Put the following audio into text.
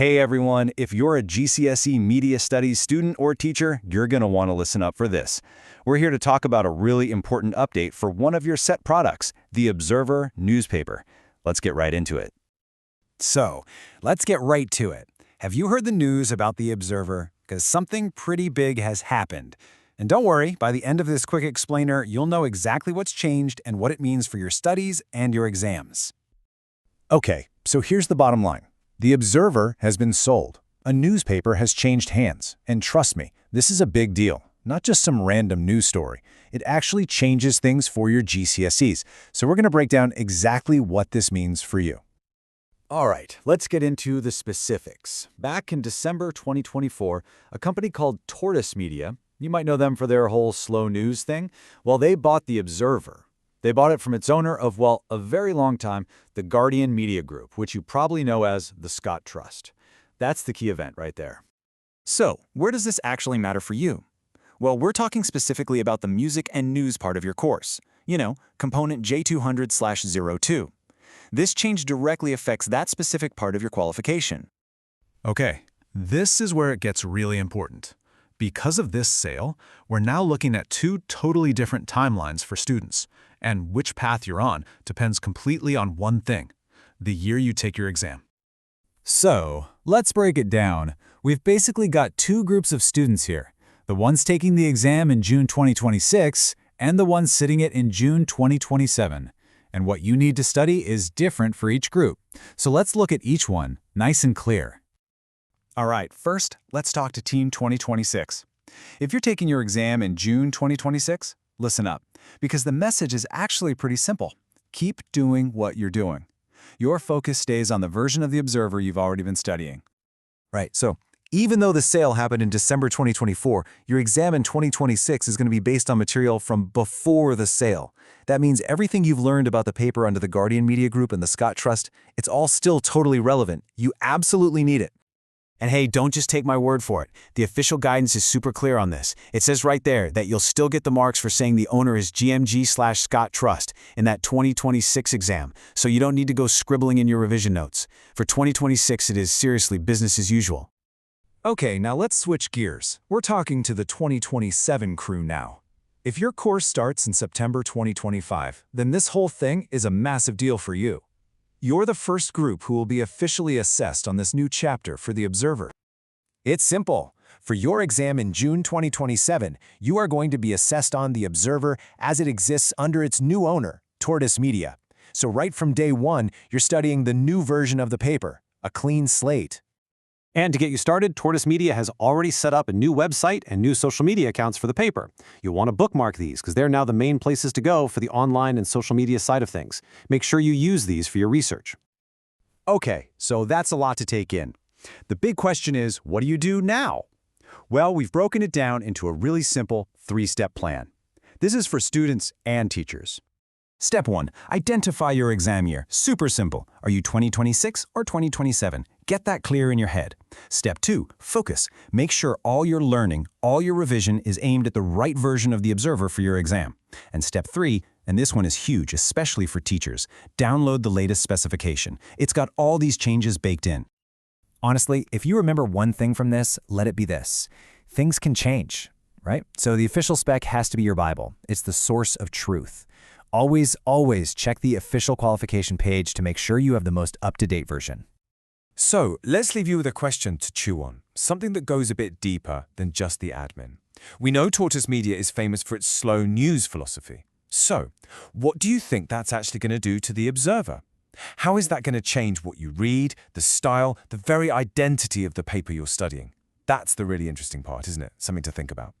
Hey everyone, if you're a GCSE Media Studies student or teacher, you're going to want to listen up for this. We're here to talk about a really important update for one of your set products, the Observer newspaper. Let's get right into it. So, let's get right to it. Have you heard the news about the Observer? Because something pretty big has happened. And don't worry, by the end of this quick explainer, you'll know exactly what's changed and what it means for your studies and your exams. Okay, so here's the bottom line. The Observer has been sold. A newspaper has changed hands. And trust me, this is a big deal. Not just some random news story. It actually changes things for your GCSEs. So we're going to break down exactly what this means for you. All right, let's get into the specifics. Back in December 2024, a company called Tortoise Media, you might know them for their whole slow news thing, well, they bought the Observer. They bought it from its owner of, well, a very long time, the Guardian Media Group, which you probably know as the Scott Trust. That's the key event right there. So, where does this actually matter for you? Well, we're talking specifically about the music and news part of your course. You know, component J200/02. This change directly affects that specific part of your qualification. Okay, this is where it gets really important. Because of this sale, we're now looking at two totally different timelines for students, and which path you're on depends completely on one thing: the year you take your exam. So, let's break it down. We've basically got two groups of students here. The ones taking the exam in June 2026 and the ones sitting it in June 2027. And what you need to study is different for each group. So let's look at each one, nice and clear. All right, first, let's talk to Team 2026. If you're taking your exam in June 2026, listen up, because the message is actually pretty simple. Keep doing what you're doing. Your focus stays on the version of the Observer you've already been studying. Right, so even though the sale happened in December 2024, your exam in 2026 is going to be based on material from before the sale. That means everything you've learned about the paper under the Guardian Media Group and the Scott Trust, it's all still totally relevant. You absolutely need it. And hey, don't just take my word for it. The official guidance is super clear on this. It says right there that you'll still get the marks for saying the owner is GMG/Scott Trust in that 2026 exam, so you don't need to go scribbling in your revision notes. For 2026, it is seriously business as usual. Okay, now let's switch gears. We're talking to the 2027 crew now. If your course starts in September 2025, then this whole thing is a massive deal for you. You're the first group who will be officially assessed on this new chapter for the Observer. It's simple. For your exam in June 2027, you are going to be assessed on the Observer as it exists under its new owner, Tortoise Media. So right from day one, you're studying the new version of the paper, a clean slate. And to get you started, Tortoise Media has already set up a new website and new social media accounts for the paper. You'll want to bookmark these because they're now the main places to go for the online and social media side of things. Make sure you use these for your research. Okay, so that's a lot to take in. The big question is, what do you do now? Well, we've broken it down into a really simple three-step plan. This is for students and teachers. Step 1, identify your exam year. Super simple. Are you 2026 or 2027? Get that clear in your head. Step 2, focus. Make sure all your learning, all your revision is aimed at the right version of the Observer for your exam. And step 3, and this one is huge, especially for teachers, download the latest specification. It's got all these changes baked in. Honestly, if you remember one thing from this, let it be this. Things can change, right? So the official spec has to be your Bible. It's the source of truth. Always, always check the official qualification page to make sure you have the most up-to-date version. So, let's leave you with a question to chew on, something that goes a bit deeper than just the admin. We know Tortoise Media is famous for its slow news philosophy. So, what do you think that's actually going to do to the Observer? How is that going to change what you read, the style, the very identity of the paper you're studying? That's the really interesting part, isn't it? Something to think about.